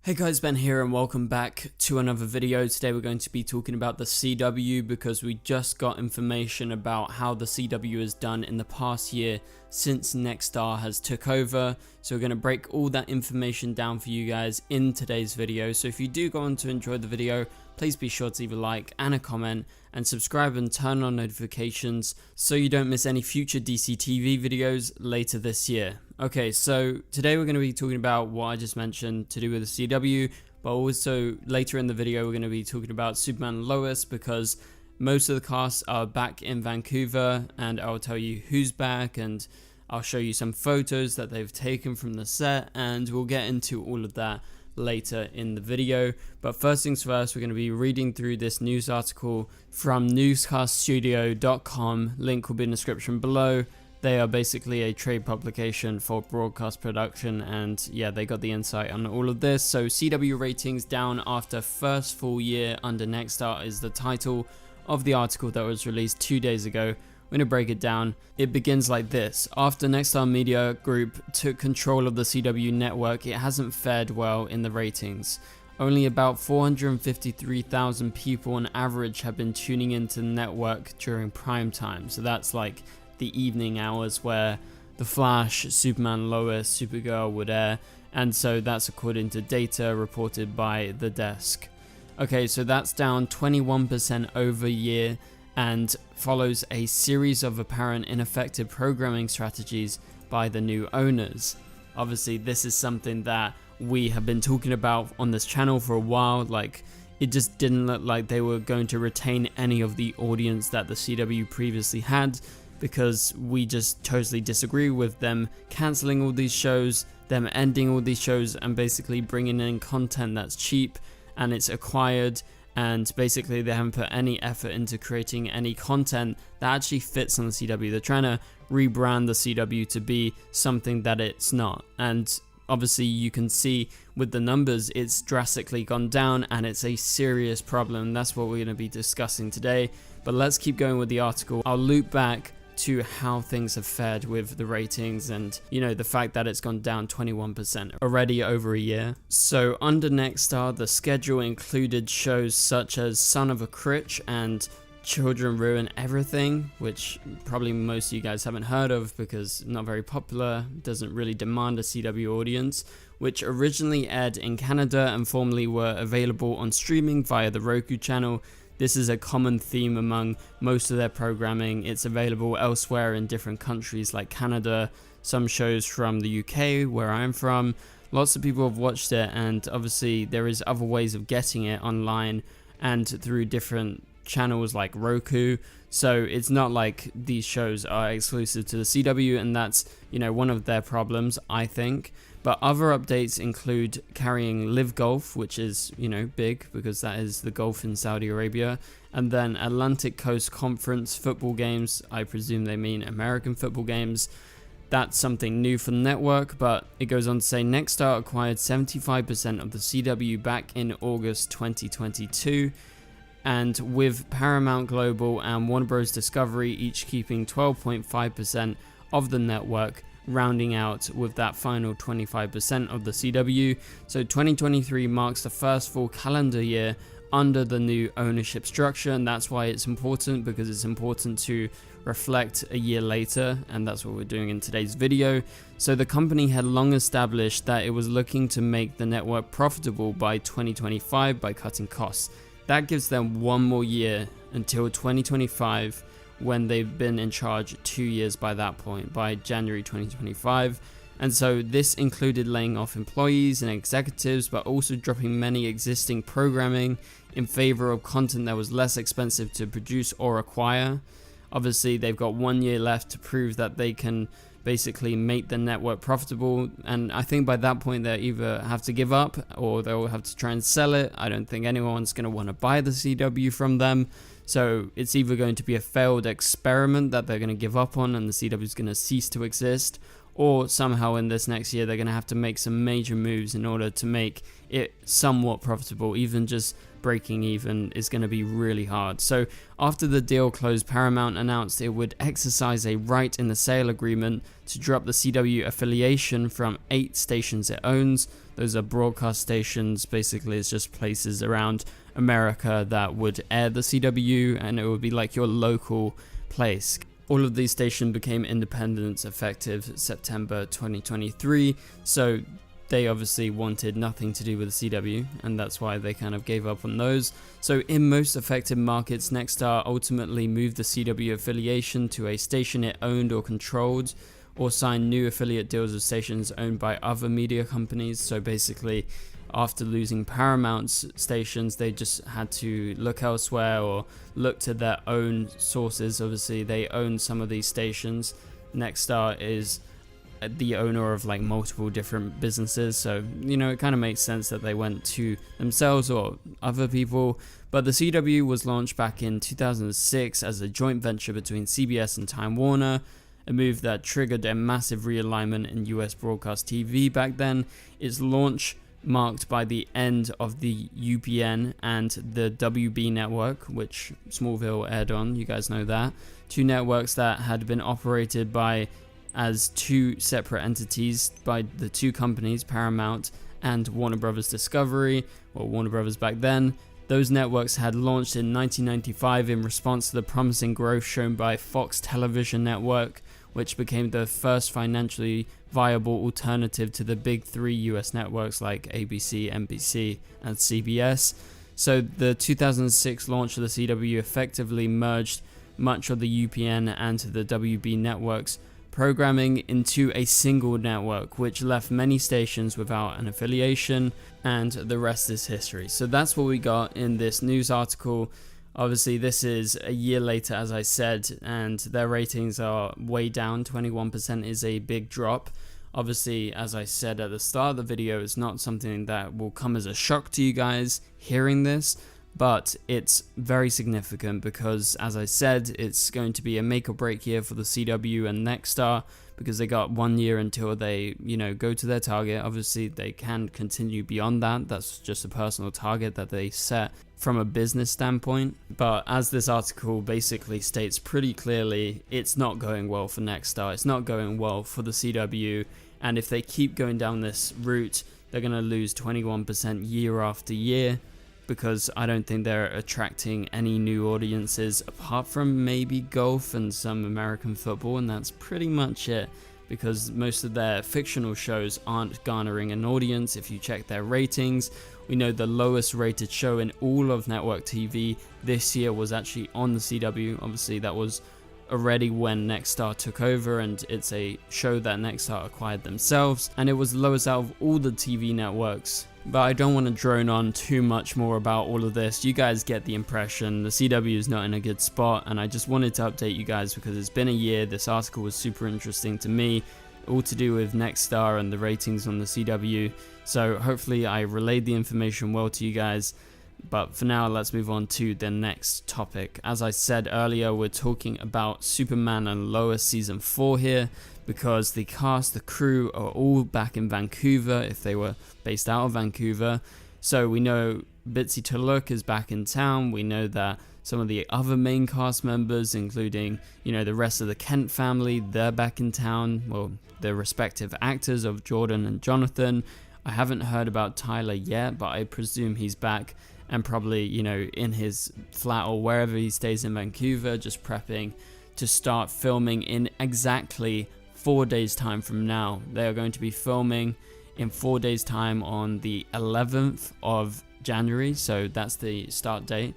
Hey guys, Ben here and welcome back to another video. Today we're going to be talking about the CW because we just got information about how the CW has done in the past year since Nextar has took over. So we're going to break all that information down for you guys in today's video. So if you do go on to enjoy the video, please be sure to leave a like and a comment and subscribe and turn on notifications so you don't miss any future DCTV videos later this year. Okay, so today we're going to be talking about what I just mentioned to do with the CW, but also later in the video we're going to be talking about Superman and Lois because most of the cast are back in Vancouver, and I'll tell you who's back and I'll show you some photos that they've taken from the set, and we'll get into all of that later in the video. But first things first, we're going to be reading through this news article from newscaststudio.com. Link will be in the description below. They are basically a trade publication for broadcast production, and yeah, they got the insight on all of this. So CW ratings down after first full year under Nextar is the title of the article that was released 2 days ago. We're going to break it down. It begins like this. After Nextar Media Group took control of the CW network, it hasn't fared well in the ratings. Only about 453,000 people on average have been tuning into the network during prime time. So that's like the evening hours where The Flash, Superman, Lois, Supergirl would air, and so that's according to data reported by The Desk. Okay, so that's down 21% over year and follows a series of apparent ineffective programming strategies by the new owners. Obviously, this is something that we have been talking about on this channel for a while. Like, it just didn't look like they were going to retain any of the audience that the CW previously had, because we just totally disagree with them cancelling all these shows, them ending all these shows, and basically bringing in content that's cheap and it's acquired, and basically they haven't put any effort into creating any content that actually fits on the CW. They're trying to rebrand the CW to be something that it's not, and obviously you can see with the numbers it's drastically gone down and it's a serious problem. That's what we're going to be discussing today, but let's keep going with the article. I'll loop back to how things have fared with the ratings and, you know, the fact that it's gone down 21% already over a year. So under Nextar, the schedule included shows such as Son of a Critch and Children Ruin Everything, which probably most of you guys haven't heard of because not very popular, doesn't really demand a CW audience, which originally aired in Canada and formerly were available on streaming via the Roku channel. This is a common theme among most of their programming. It's available elsewhere in different countries like Canada, some shows from the UK where I'm from. Lots of people have watched it, and obviously there is other ways of getting it online and through different channels like Roku. So it's not like these shows are exclusive to the CW, and that's, you know, one of their problems, I think. But other updates include carrying Live Golf, which is, you know, big because that is the golf in Saudi Arabia, and then Atlantic Coast Conference football games. I presume they mean American football games. That's something new for the network, but it goes on to say Nextar acquired 75% of the CW back in August 2022, and with Paramount Global and Warner Bros. Discovery each keeping 12.5% of the network, rounding out with that final 25% of the CW. So 2023 marks the first full calendar year under the new ownership structure, and that's why it's important, because it's important to reflect a year later, and that's what we're doing in today's video. So the company had long established that it was looking to make the network profitable by 2025 by cutting costs. That gives them one more year until 2025, when they've been in charge 2 years by that point, by January 2025. And so this included laying off employees and executives, but also dropping many existing programming in favor of content that was less expensive to produce or acquire. Obviously, they've got 1 year left to prove that they can basically make the network profitable, and I think by that point they either have to give up or they'll have to try and sell it. I don't think anyone's going to want to buy the CW from them, so it's either going to be a failed experiment that they're going to give up on and the CW is going to cease to exist, or somehow in this next year they're going to have to make some major moves in order to make it somewhat profitable. Even just breaking even is going to be really hard. So after the deal closed, Paramount announced it would exercise a right in the sale agreement to drop the CW affiliation from 8 stations it owns. Those are broadcast stations. Basically, it's just places around America that would air the CW, and it would be like your local place. All of these stations became independent effective September 2023, so they obviously wanted nothing to do with the CW, and that's why they kind of gave up on those. So in most affected markets, Nextar ultimately moved the CW affiliation to a station it owned or controlled, or signed new affiliate deals with stations owned by other media companies. So basically, after losing Paramount's stations, they just had to look elsewhere or look to their own sources. Obviously, they own some of these stations. Nextar is the owner of like multiple different businesses, so it kind of makes sense that they went to themselves or other people. But the CW was launched back in 2006 as a joint venture between CBS and Time Warner, a move that triggered a massive realignment in US broadcast TV back then. Its launch marked by the end of the UPN and the WB network, which Smallville aired on, you guys know that. 2 networks that had been operated by as 2 separate entities by the 2 companies, Paramount and Warner Brothers Discovery, or Warner Brothers back then. Those networks had launched in 1995 in response to the promising growth shown by Fox Television Network, which became the first financially viable alternative to the big 3 US networks like ABC, NBC, and CBS. So the 2006 launch of the CW effectively merged much of the UPN and the WB networks programming into a single network, which left many stations without an affiliation, and the rest is history. So that's what we got in this news article. Obviously, this is a year later, as I said, and their ratings are way down. 21% is a big drop. Obviously, as I said at the start of the video, it's not something that will come as a shock to you guys hearing this, but it's very significant because, as I said, it's going to be a make or break year for the CW and Nextar, because they got 1 year until they, go to their target. Obviously, they can continue beyond that. That's just a personal target that they set from a business standpoint. But as this article basically states pretty clearly, it's not going well for Nextar. It's not going well for the CW. And if they keep going down this route, they're going to lose 21% year after year, because I don't think they're attracting any new audiences apart from maybe golf and some American football, and that's pretty much it, because most of their fictional shows aren't garnering an audience. If you check their ratings, we know the lowest rated show in all of network TV this year was actually on the CW. Obviously, that was already when Nextar took over, and it's a show that Nextar acquired themselves, and it was the lowest out of all the TV networks. But I don't want to drone on too much more about all of this. You guys get the impression. The CW is not in a good spot, and I just wanted to update you guys because it's been a year. This article was super interesting to me, all to do with Nextar and the ratings on the CW. So hopefully I relayed the information well to you guys. But for now, let's move on to the next topic. As I said earlier, we're talking about Superman and Lois Season 4 here, because the cast, the crew are all back in Vancouver, if they were based out of Vancouver. So we know Bitsy Tulloch is back in town. We know that some of the other main cast members, including, the rest of the Kent family, they're back in town. Well, the respective actors of Jordan and Jonathan. I haven't heard about Tyler yet, but I presume he's back and probably, in his flat or wherever he stays in Vancouver, just prepping to start filming in exactly 4 days time from now. They are going to be filming in 4 days time on the 11th of January, so that's the start date.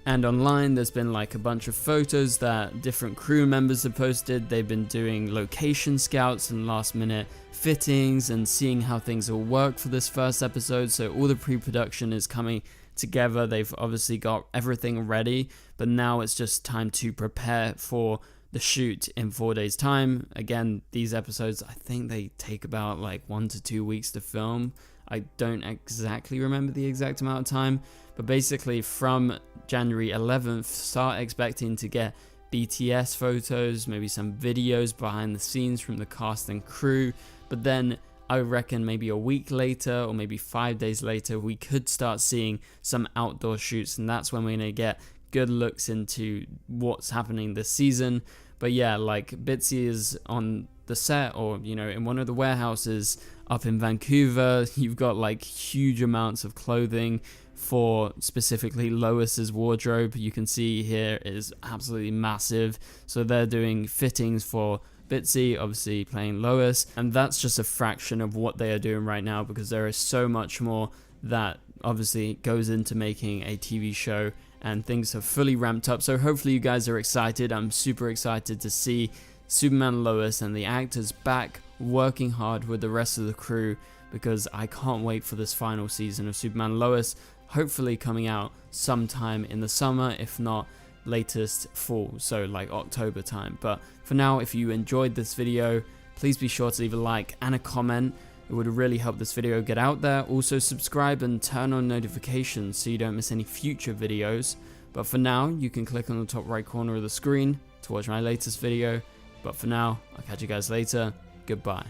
And online there's been like a bunch of photos that different crew members have posted. They've been doing location scouts and last minute fittings and seeing how things will work for this first episode. So all the pre-production is coming together. They've obviously got everything ready, but now it's just time to prepare for the shoot in 4 days time. Again, these episodes, I think they take about like 1 to 2 weeks to film. I don't exactly remember the exact amount of time, but basically from January 11th, start expecting to get BTS photos, maybe some videos behind the scenes from the cast and crew, but then I reckon maybe a week later or maybe 5 days later we could start seeing some outdoor shoots, and that's when we're gonna get good looks into what's happening this season. But yeah, like Bitsy is on the set, or you know, in one of the warehouses up in Vancouver. You've got like huge amounts of clothing for specifically Lois's wardrobe. You can see here is absolutely massive. So they're doing fittings for Bitsy, obviously playing Lois, and that's just a fraction of what they are doing right now, because there is so much more that obviously goes into making a TV show, and things have fully ramped up. So hopefully you guys are excited. I'm super excited to see Superman, Lois, and the actors back working hard with the rest of the crew, because I can't wait for this final season of Superman, Lois, hopefully coming out sometime in the summer, if not latest fall, so like October time. But for now, if you enjoyed this video, please be sure to leave a like and a comment. It would really help this video get out there. Also subscribe and turn on notifications so you don't miss any future videos. But for now, you can click on the top right corner of the screen to watch my latest video. But for now, I'll catch you guys later. Goodbye.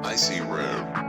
I see room.